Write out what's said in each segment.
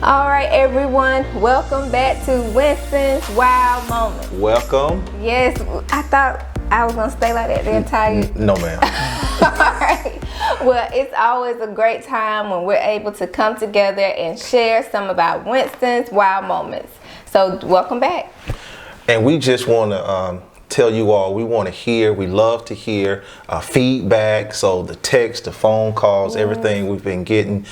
All right, everyone, welcome back to Winston's Wild Moments. Welcome. Yes, I thought I was gonna stay like that the entire. No, ma'am. All right. Well, it's always a great time when we're able to come together and share some of our Winston's Wild Moments. So, welcome back. And we just want to tell you all, we love to hear feedback. So the text, the phone calls, everything we've been getting,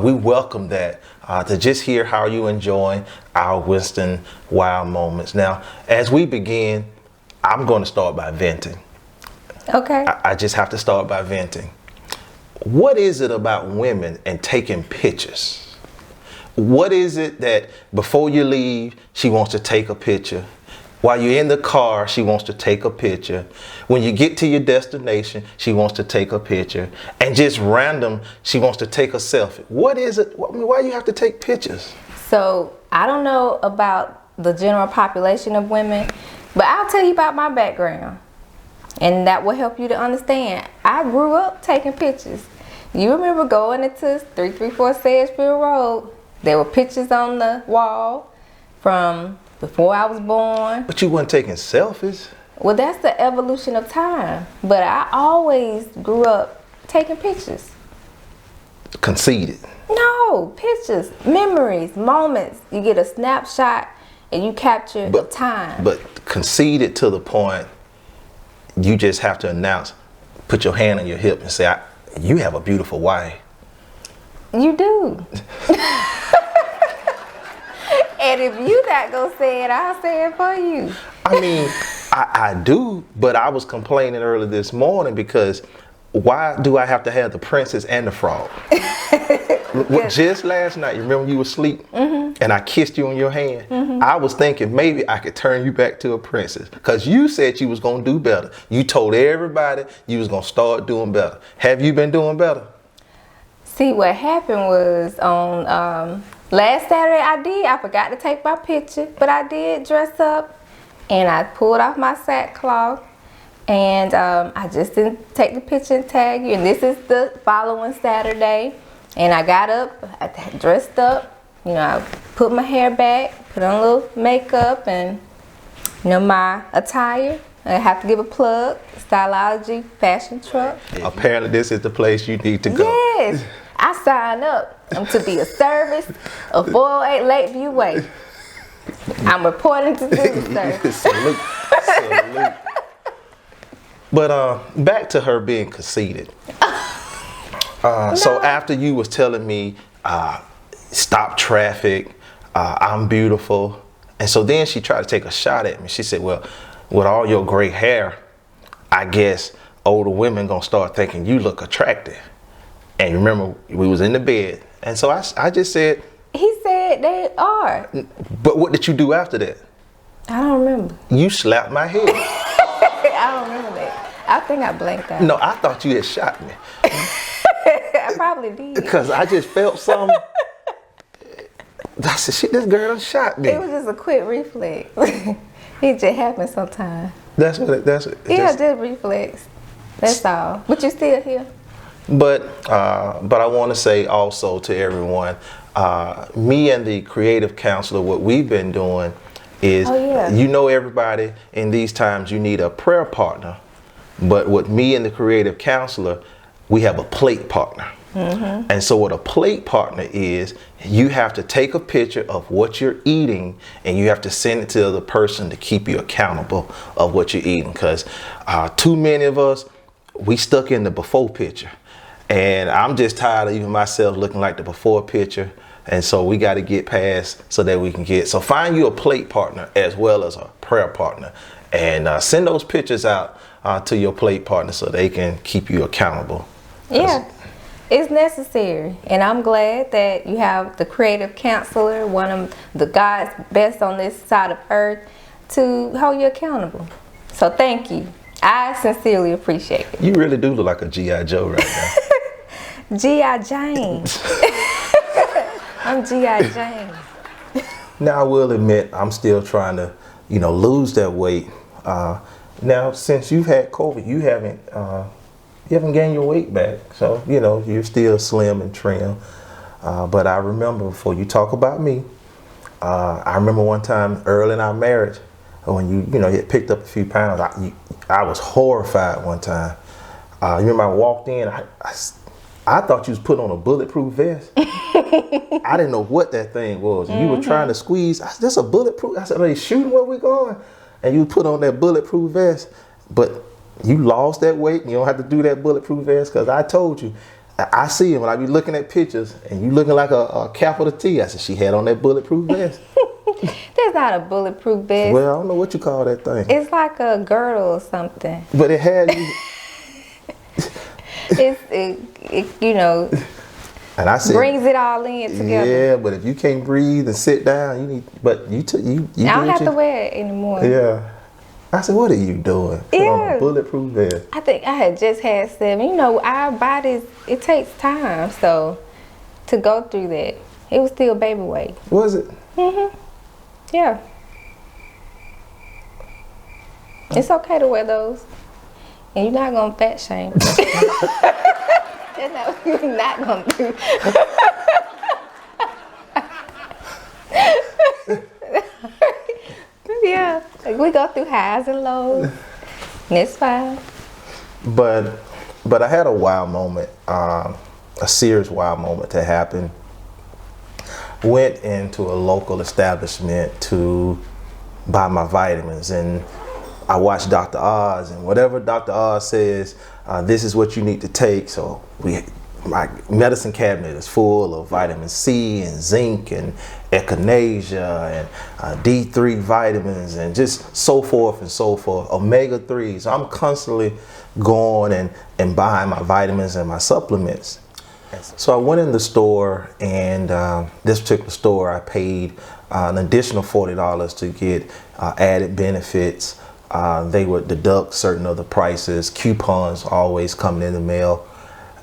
we welcome that. To just hear how you enjoying our Winston Wild Moments. Now, as we begin, I'm going to start by venting. Okay. I just have to start by venting. What is it about women and taking pictures? What is it that before you leave, she wants to take a picture? While you're in the car, she wants to take a picture. When you get to your destination, she wants to take a picture. And just random, she wants to take a selfie. What is it? Why do you have to take pictures? So, I don't know about the general population of women, but I'll tell you about my background. And that will help you to understand. I grew up taking pictures. You remember going into 334 Sedgefield Road, there were pictures on the wall from before I was born. But you weren't taking selfies. Well, that's the evolution of time. But I always grew up taking pictures. Conceited. No, pictures, memories, moments. You get a snapshot and you capture the time. But conceited to the point, you just have to announce, put your hand on your hip and say, you have a beautiful wife. You do. And if you not gonna say it, I'll say it for you. I mean, I do, but I was complaining early this morning because why do I have to have the princess and the frog? Just last night, you remember you were asleep and I kissed you on your hand? I was thinking maybe I could turn you back to a princess because you said you was gonna do better. You told everybody you was gonna start doing better. Have you been doing better? See, what happened was on last Saturday I forgot to take my picture, but I did dress up and I pulled off my sackcloth and I just didn't take the picture and tag you. And this is the following Saturday. And I got up, I dressed up, I put my hair back, put on a little makeup and, my attire. I have to give a plug, Styleology Fashion Truck. Apparently this is the place you need to go. Yes, I signed up. I'm to be a service of 408 Lakeview Way. I'm reporting to do the service. Salute. Salute. But back to her being conceited. So after you was telling me, stop traffic, I'm beautiful. And so then she tried to take a shot at me. She said, well, with all your gray hair, I guess older women gonna start thinking you look attractive. And remember, we was in the bed. And so I just said. He said they are. But what did you do after that? I don't remember. You slapped my head. I don't remember that. I think I blanked out. No, I thought you had shot me. I probably did. Because I just felt something. I said, shit, this girl done shot me. It was just a quick reflex. It just happens sometimes. That's what. Yeah, just reflex. That's all. But you still here. But I want to say also to everyone, me and the creative counselor, what we've been doing is, everybody in these times you need a prayer partner. But with me and the creative counselor, we have a plate partner. And so what a plate partner is, you have to take a picture of what you're eating and you have to send it to the other person to keep you accountable of what you're eating. Because too many of us, we stuck in the before picture. And I'm just tired of even myself looking like the before picture. And so we got to get past so that we can so find you a plate partner as well as a prayer partner. And send those pictures out to your plate partner so they can keep you accountable. Yeah, it's necessary. And I'm glad that you have the creative counselor, one of the God's best on this side of earth, to hold you accountable. So thank you. I sincerely appreciate it. You really do look like a G.I. Joe right now. G.I. Jane. I'm G.I. Jane. Now I will admit I'm still trying to, lose that weight. Now since you've had COVID, you haven't gained your weight back. So, you're still slim and trim. But I remember, before you talk about me, I remember one time early in our marriage, when you had picked up a few pounds, I was horrified one time. You remember I walked in, I thought you was putting on a bulletproof vest. I didn't know what that thing was. And you were trying to squeeze. I said, "This a bulletproof?" I said, "Are they shooting where we going?" And you put on that bulletproof vest. But you lost that weight, and you don't have to do that bulletproof vest, because I told you, I see it when I be looking at pictures, and you looking like a capital T. I said, she had on that bulletproof vest. That's not a bulletproof vest. Well, I don't know what you call that thing. It's like a girdle or something. But it had you. And I said, brings it all in together. Yeah, but if you can't breathe and sit down, you need. But you I don't have to wear it anymore. Yeah. I said, what are you doing? Put on a bulletproof vest. I think I had just had 7. Our bodies, it takes time. So to go through that, it was still baby weight. Was it? Yeah. It's okay to wear those. And you're not going to fat shame. That's not what you're not going to do. Yeah, we go through highs and lows. And it's fine. But I had a wow moment, a serious wow moment to happen. Went into a local establishment to buy my vitamins, and I watched Dr. Oz, and whatever Dr. Oz says, this is what you need to take. So my medicine cabinet is full of vitamin C and zinc and echinacea and D3 vitamins and just so forth and so forth, omega-3s. So I'm constantly going and buying my vitamins and my supplements. So I went in the store, and this particular store, I paid an additional $40 to get added benefits. They would deduct certain other prices, coupons always coming in the mail.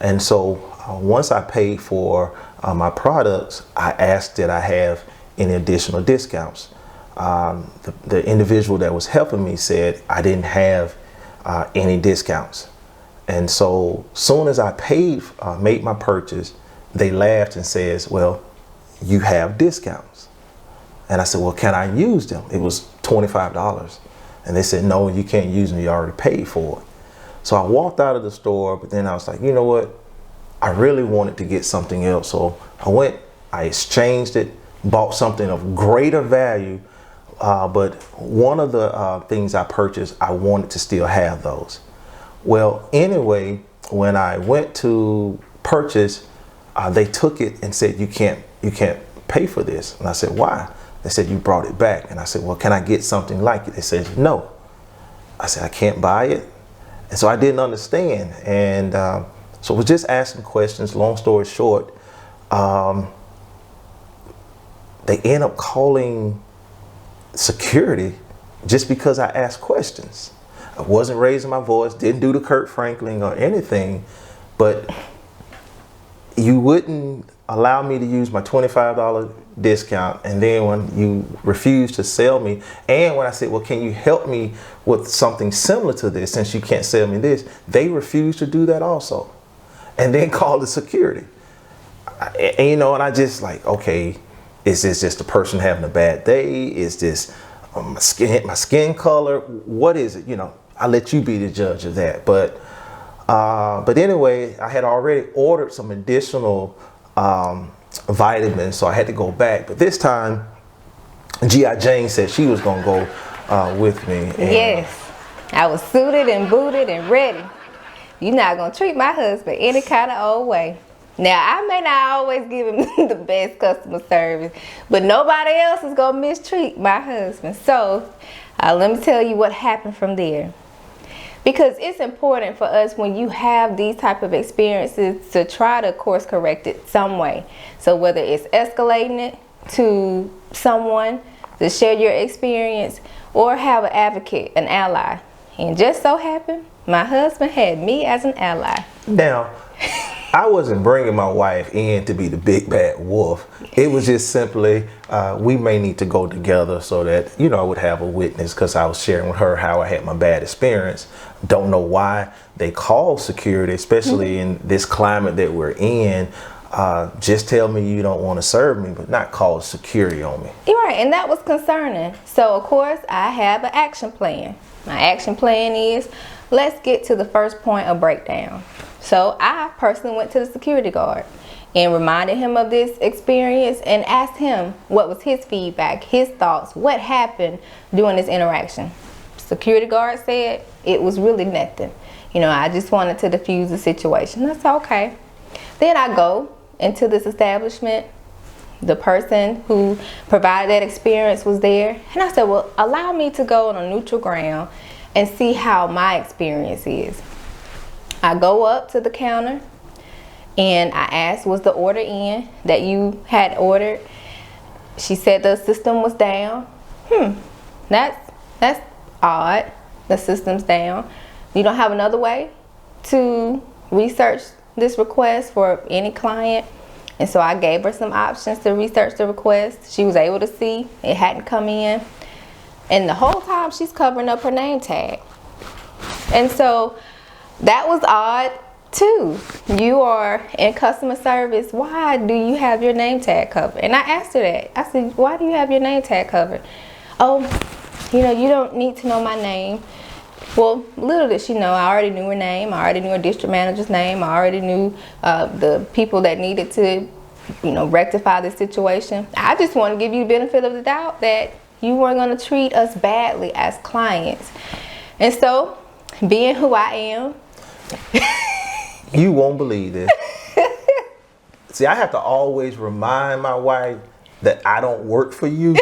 And so once I paid for my products, I asked did I have any additional discounts. The individual that was helping me said I didn't have any discounts. And so soon as I made my purchase, they laughed and says, well, you have discounts. And I said, well, can I use them? It was $25. And they said, no, you can't use them. You already paid for it. So I walked out of the store, but then I was like, you know what? I really wanted to get something else. So I exchanged it, bought something of greater value. But one of the things I purchased, I wanted to still have those. Well, anyway, when I went to purchase, they took it and said, you can't pay for this. And I said, why? They said, you brought it back. And I said, well, can I get something like it? They said, no. I said, I can't buy it. And so I didn't understand. And so I was just asking questions. Long story short, they end up calling security just because I asked questions. I wasn't raising my voice, didn't do the Kurt Franklin or anything, but you wouldn't allow me to use my $25 discount, and then when you refused to sell me, and when I said, well, can you help me with something similar to this since you can't sell me this, they refused to do that also, and then called the security. And I just like, okay, is this just a person having a bad day? Is this my skin color? What is it? I'll let you be the judge of that. But anyway, I had already ordered some additional vitamins, so I had to go back. But this time, G.I. Jane said she was gonna go with me. And yes, I was suited and booted and ready. You're not gonna treat my husband any kind of old way. Now, I may not always give him the best customer service, but nobody else is gonna mistreat my husband. So let me tell you what happened from there. Because it's important for us when you have these type of experiences to try to course correct it some way. So whether it's escalating it to someone to share your experience, or have an advocate, an ally. And just so happened, my husband had me as an ally. Now, I wasn't bringing my wife in to be the big bad wolf. It was just simply, we may need to go together so that, I would have a witness, because I was sharing with her how I had my bad experience. Don't know why they call security, especially in this climate that we're in. just tell me you don't want to serve me, but not call security on me. You're right, and that was concerning. So of course I have an action plan. My action plan is, let's get to the first point of breakdown. So I personally went to the security guard and reminded him of this experience and asked him what was his feedback, his thoughts, what happened during this interaction. Security guard said it was really nothing. You know, I just wanted to diffuse the situation. I said, okay. Then I go into this establishment. The person who provided that experience was there. And I said, well, allow me to go on a neutral ground and see how my experience is. I go up to the counter and I asked, was the order in that you had ordered? She said the system was down. That's odd. The system's down. You don't have another way to research this request for any client? And so I gave her some options to research the request. She was able to see it hadn't come in. And the whole time she's covering up her name tag. And so that was odd too. You are in customer service. Why do you have your name tag covered? And I asked her that. I said, why do you have your name tag covered? Oh, you know, you don't need to know my name. Well, little did she know, I already knew her name. I already knew her district manager's name. I already knew the people that needed to, you know, rectify this situation. I just want to give you the benefit of the doubt that you weren't going to treat us badly as clients. And so, being who I am. You won't believe this. See, I have to always remind my wife that I don't work for you.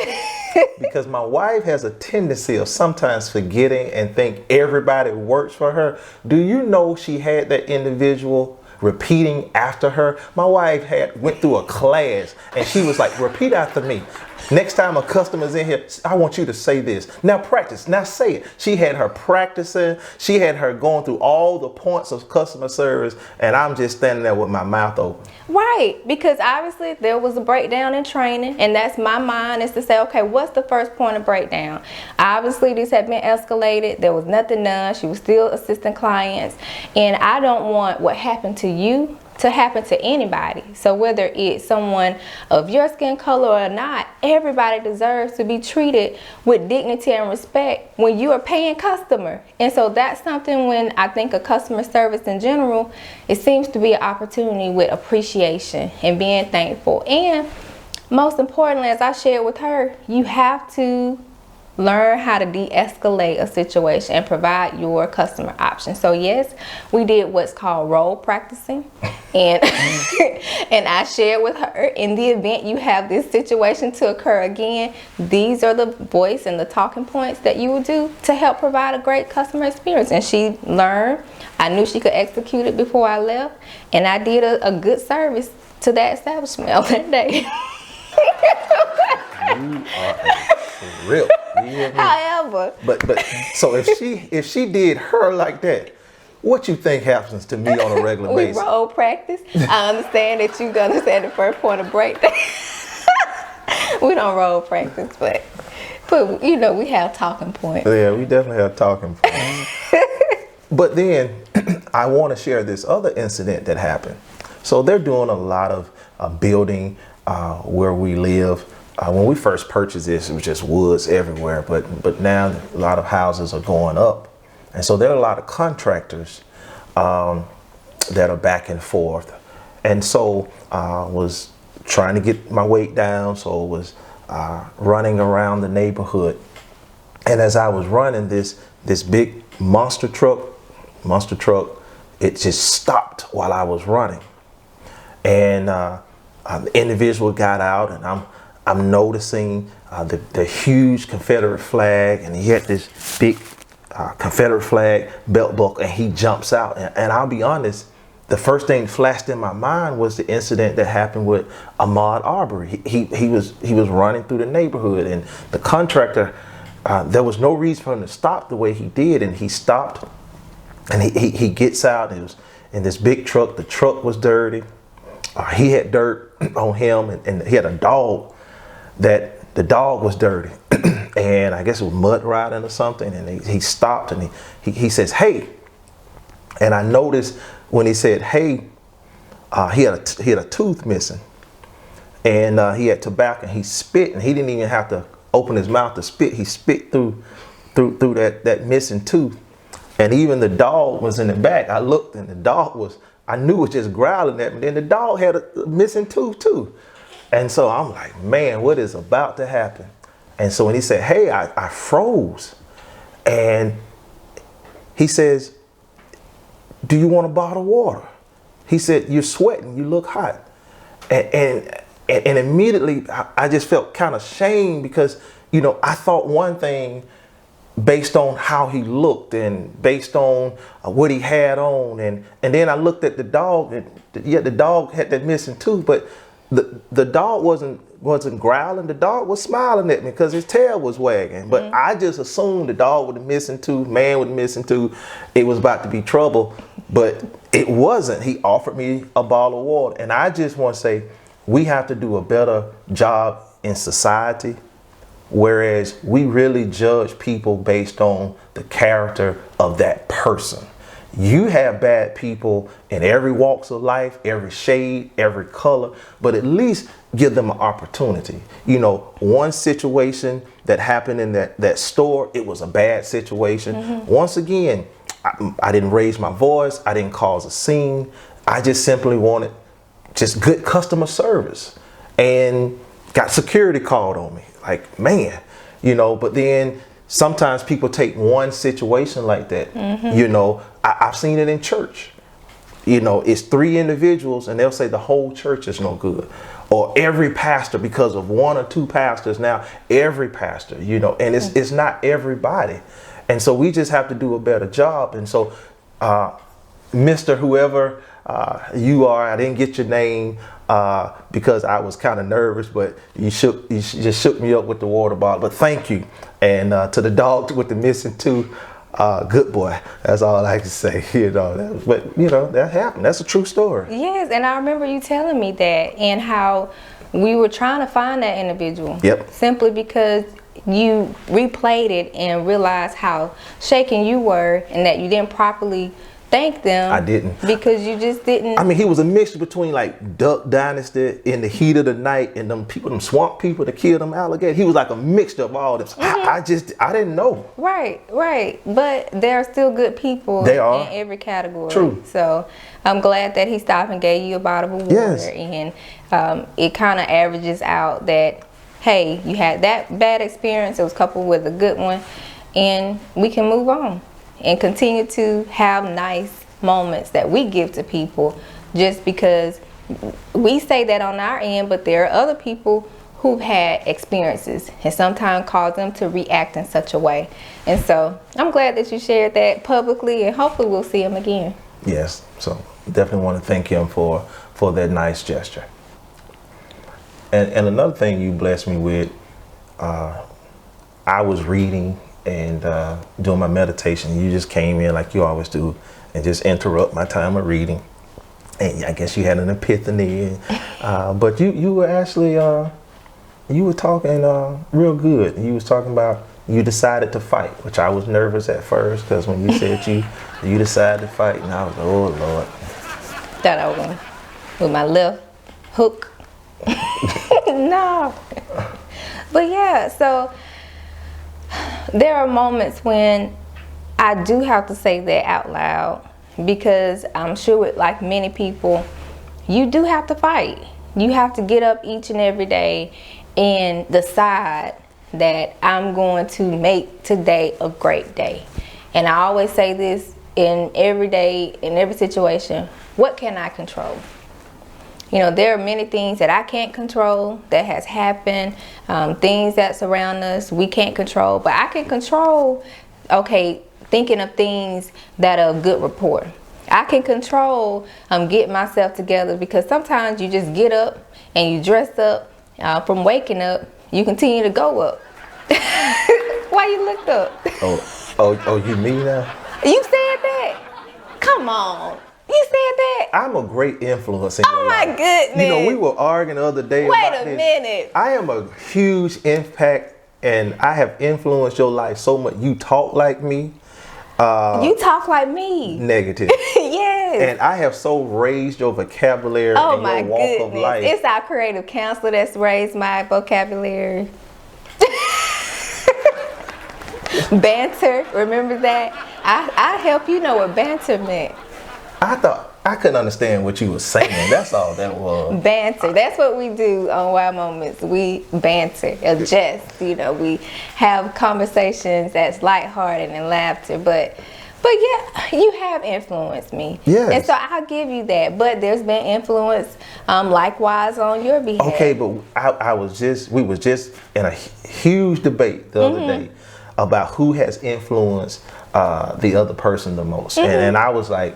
Because my wife has a tendency of sometimes forgetting and think everybody works for her. Do you know she had that individual repeating after her? My wife went through a class and she was like, repeat after me. Next time a customer's in here, I want you to say this. Now practice, now say it. She had her practicing. She had her going through all the points of customer service, and I'm just standing there with my mouth open. Right, because obviously there was a breakdown in training, and that's my mind, is to say, okay, what's the first point of breakdown? Obviously this had been escalated. There was nothing done. She was still assisting clients, and I don't want what happened to you to happen to anybody. So whether it's someone of your skin color or not, everybody deserves to be treated with dignity and respect when you are a paying customer. And so that's something, when I think of customer service in general, it seems to be an opportunity with appreciation and being thankful. And most importantly, as I shared with her, you have to learn how to de-escalate a situation and provide your customer options. So yes, we did what's called role practicing, and and I shared with her, in the event you have this situation to occur again, these are the voice and the talking points that you will do to help provide a great customer experience. And she learned. I knew she could execute it before I left, and I did a good service to that establishment on that day. You are real. However, but so if she did her like that, what you think happens to me on a regular basis? We role practice. I understand that you understand the first point of breakdown. We don't role practice, but you know, we have talking points. Yeah, we definitely have talking points. But then I want to share this other incident that happened. So they're doing a lot of building where we live. When we first purchased this, it was just woods everywhere, but now a lot of houses are going up. And so there are a lot of contractors that are back and forth. And so I was trying to get my weight down, so I was running around the neighborhood. And as I was running, this big monster truck, it just stopped while I was running. And the individual got out, and I'm noticing the huge Confederate flag, and he had this big Confederate flag belt buckle, and he jumps out. And I'll be honest, the first thing that flashed in my mind was the incident that happened with Ahmaud Arbery. He was running through the neighborhood, and the contractor, there was no reason for him to stop the way he did, and he stopped, and he gets out. It was in this big truck. The truck was dirty. He had dirt on him, and he had a dog. That the dog was dirty, and I guess it was mud riding or something, and he stopped, and he says, "Hey," and I noticed when he said "hey," he had a tooth missing, and he had tobacco. And he spit, and he didn't even have to open his mouth to spit. He spit through that missing tooth, and even the dog was in the back. I looked, and the dog I knew was just growling at me. Then the dog had a missing tooth too, and so I'm like, man, what is about to happen? And so when he said, hey, I froze, and he says, do you want a bottle of water? He said, you're sweating, you look hot. And immediately I just felt kind of shamed because, you know, I thought one thing based on how he looked and based on what he had on. And then I looked at the dog, and yeah, the dog had that missing tooth, but the dog wasn't growling. The dog was smiling at me because his tail was wagging. But I just assumed the dog with the missing tooth, man with the missing tooth, it was about to be trouble. But it wasn't. He offered me a bottle of water. And I just want to say, we have to do a better job in society, whereas we really judge people based on the character of that person. You have bad people in every walks of life, every shade, every color, but at least give them an opportunity. You know, one situation that happened in that store, it was a bad situation. Once again, I didn't raise my voice. I didn't cause a scene. I just simply wanted just good customer service, and got security called on me. Like, man, you know, but then sometimes people take one situation like that. You know, I've seen it in church. You know, it's 3 individuals and they'll say the whole church is no good. Or every pastor, because of 1 or 2 pastors, now every pastor, you know, and it's not everybody. And so we just have to do a better job. And so, Mr. Whoever you are, I didn't get your name because I was kind of nervous, but you just shook me up with the water bottle. But thank you. And to the dog with the missing tooth, good boy. That's all I can say. You know, but you know, that happened. That's a true story. Yes, and I remember you telling me that, and how we were trying to find that individual. Yep. Simply because you replayed it and realized how shaken you were, and that you didn't properly thank them. I didn't. Because you just didn't. I mean, he was a mixture between like Duck Dynasty in the heat of the night and them people, them swamp people that killed them alligators. He was like a mixture of all this. I didn't know. Right. But there are still good people They are. in every category. True. So I'm glad that he stopped and gave you a bottle of water. Yes. And it kind of averages out that, hey, you had that bad experience, it was coupled with a good one, and we can move on and continue to have nice moments that we give to people, just because we say that on our end, but there are other people who've had experiences and sometimes cause them to react in such a way. And so I'm glad that you shared that publicly, and hopefully we'll see him again. Yes, so definitely want to thank him for that nice gesture. And another thing you blessed me with, I was reading and doing my meditation. You just came in like you always do and just interrupt my time of reading. And I guess you had an epiphany. But you were actually, you were talking real good. You was talking about you decided to fight, which I was nervous at first, because when you said you decided to fight, and I was like, oh Lord. Thought I was going with my left hook. No. But yeah, so there are moments when I do have to say that out loud, because I'm sure with like many people, you do have to fight. You have to get up each and every day and decide that I'm going to make today a great day. And I always say this in every day, in every situation: what can I control? You know, there are many things that I can't control that has happened, things that surround us we can't control, but I can control, okay, thinking of things that are a good report. I can control getting myself together, because sometimes you just get up and you dress up from waking up, you continue to go up. Why you looked up? Oh, you mean that? You said that? Come on. You said that? I'm a great influence in your life. Oh my goodness. You know, we were arguing the other day Wait about a this. minute. I am a huge impact, and I have influenced your life so much. You talk like me. You talk like me. Negative. Yes. And I have so raised your vocabulary and your walk of life. It's our creative counselor that's raised my vocabulary. Banter, remember that? I help you know what banter meant. I thought I couldn't understand what you were saying. That's all that was. Banter. That's what we do on Wild Moments. We banter, adjust. You know, we have conversations that's lighthearted and laughter. But yeah, you have influenced me. Yes. And so I'll give you that. But there's been influence likewise on your behalf. Okay, but we was just in a huge debate the other day about who has influenced the other person the most. And I was like,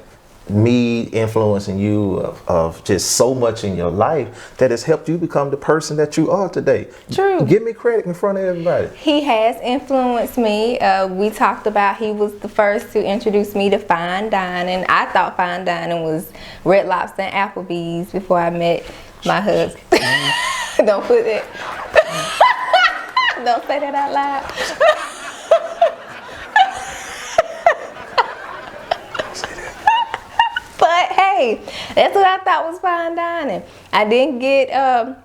me influencing you of just so much in your life that has helped you become the person that you are today. True. Give me credit in front of everybody. He has influenced me. We talked about he was the first to introduce me to fine dining. I thought fine dining was Red Lobster and Applebee's before I met my husband. Don't put it. Don't say that out loud. But hey, that's what I thought was fine dining. I didn't get a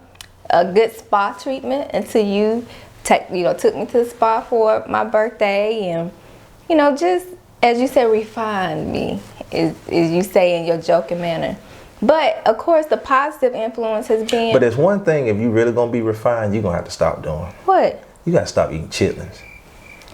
good spa treatment until you took me to the spa for my birthday, and just as you said, refined me, is you say in your joking manner. But of course, the positive influence has been. But there's one thing: if you really gonna be refined, you're gonna have to stop doing. What? You gotta stop eating chitlins.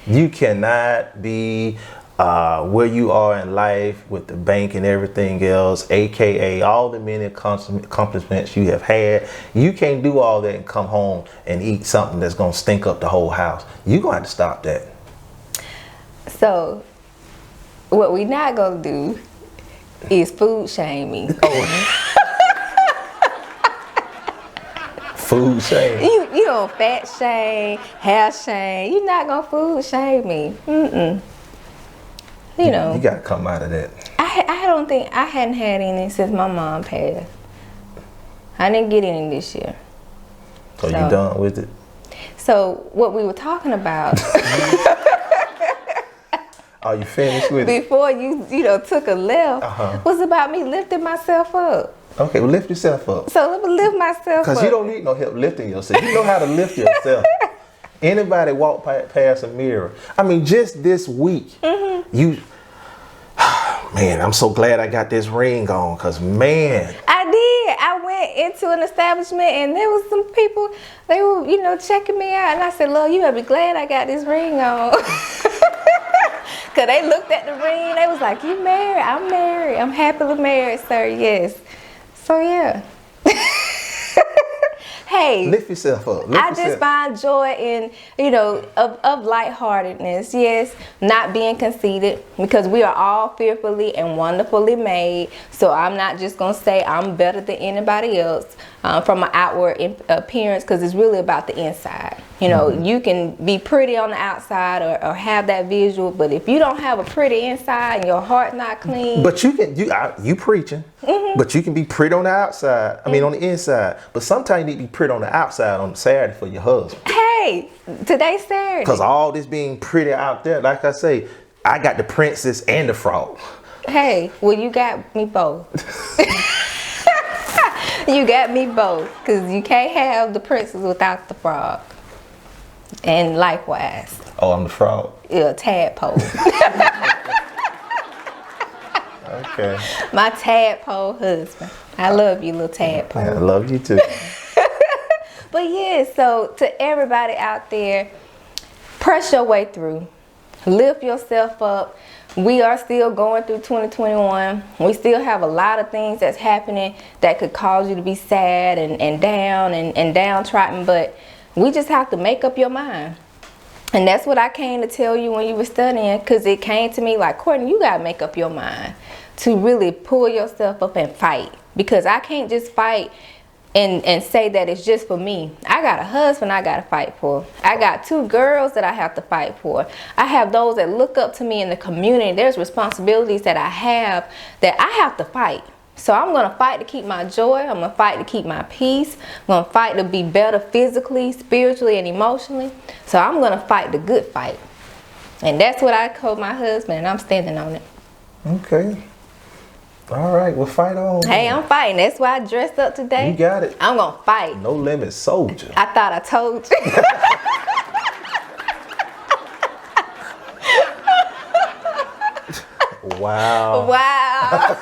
You cannot be where you are in life with the bank and everything else, aka all the many accomplishments you have had. You can't do all that and come home and eat something that's gonna stink up the whole house. You're gonna have to stop that. So what we not gonna do is food shame me. Food shame. You don't fat shame, hair shame. You're not gonna food shame me. You gotta come out of that. I don't think I hadn't had any since my mom passed. I didn't get any this year. So you done with it? So what we were talking about. Are you finished with it? Before you took a left, was about me lifting myself up. Okay, well lift yourself up. So let me lift myself up. Because you don't need no help lifting yourself. You know how to lift yourself. Anybody walk past a mirror. I mean, just this week, man, I'm so glad I got this ring on, because man. I did. I went into an establishment and there was some people, they were, checking me out. And I said, Lord, you better be glad I got this ring on. Because they looked at the ring. They was like, you married? I'm married. I'm happily married, sir. Yes. So, yeah. Hey, lift yourself up. Just find joy in, of lightheartedness. Yes, not being conceited, because we are all fearfully and wonderfully made. So I'm not just going to say I'm better than anybody else from an outward appearance, because it's really about the inside. You can be pretty on the outside or have that visual, but if you don't have a pretty inside and your heart not clean. But you preaching, but you can be pretty on the outside. I mean, on the inside. But sometimes you need to be pretty on the outside on Saturday for your husband. Hey, today's Saturday. Because all this being pretty out there, like I say, I got the princess and the frog. Hey, well, you got me both. You got me both, because you can't have the princess without the frog. And likewise. Oh, I'm the frog? Yeah, tadpole. Okay. My tadpole husband. I love you, little tadpole. Yeah, I love you too. But yeah, so to everybody out there, press your way through. Lift yourself up. We are still going through 2021. We still have a lot of things that's happening that could cause you to be sad and down and downtrodden, but we just have to make up your mind. And that's what I came to tell you when you were studying, because it came to me like, Courtney, you got to make up your mind to really pull yourself up and fight. Because I can't just fight and say that it's just for me. I got a husband I got to fight for. I got 2 girls that I have to fight for. I have those that look up to me in the community. There's responsibilities that I have to fight. So I'm going to fight to keep my joy. I'm going to fight to keep my peace. I'm going to fight to be better physically, spiritually, and emotionally. So I'm going to fight the good fight. And that's what I told my husband, and I'm standing on it. Okay. All right, well, fight on. Hey, I'm fighting. That's why I dressed up today. You got it. I'm gonna fight. No limit soldier. I thought I told you. Wow. Wow.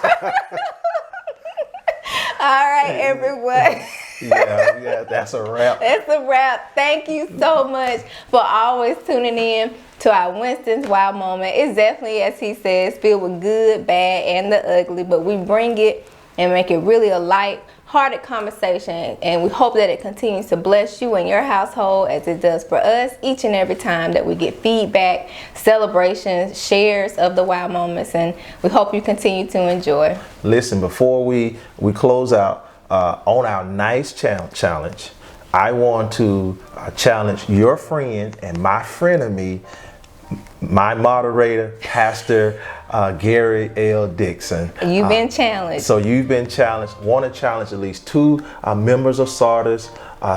All right, everyone. Yeah, that's a wrap. That's a wrap. Thank you so much for always tuning in to our Winston's Wow Moment. It's definitely, as he says, filled with good, bad, and the ugly, but we bring it and make it really a light-hearted conversation, and we hope that it continues to bless you and your household as it does for us each and every time that we get feedback, celebrations, shares of the wow moments, and we hope you continue to enjoy. Listen, before we close out on our nice challenge, I want to challenge your friend and my frenemy, my moderator, Pastor Gary L. Dixon. You've been challenged. So you've been challenged. Want to challenge at least 2 members of Sardis.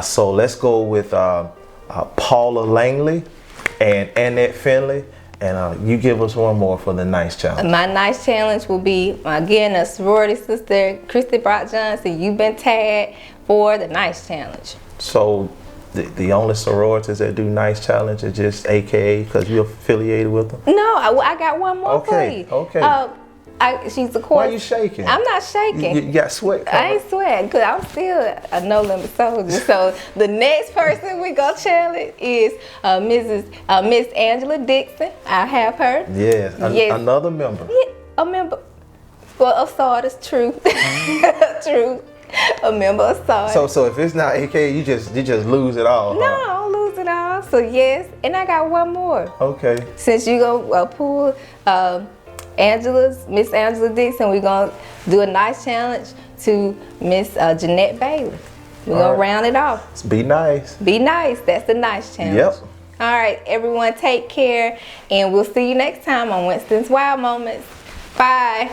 So let's go with Paula Langley and Annette Finley. And you give us one more for the nice challenge. My nice challenge will be, again, a sorority sister, Christy Brock Johnson. You've been tagged for the nice challenge. So the only sororities that do nice challenge is just AKA because you're affiliated with them? No, I got one more for you. Okay. She's of course. Why are you shaking? I'm not shaking. You got sweat coming. I ain't sweating because I'm still a no limit soldier. So the next person we gonna challenge is Miss Angela Dixon. I have her. Yes, another member. Yeah, a member. Well, of Sardis, true. True. A member of Sardis. So if it's not AKA, you just lose it all. No, I don't lose it all. So yes, and I got one more. Okay. Since you gonna pull Miss Angela Dixon, we're gonna do a nice challenge to Miss Jeanette Bailey. We're gonna round it off. Be nice. Be nice. That's the nice challenge. Yep. All right, everyone, take care, and we'll see you next time on Winston's Wild Moments. Bye.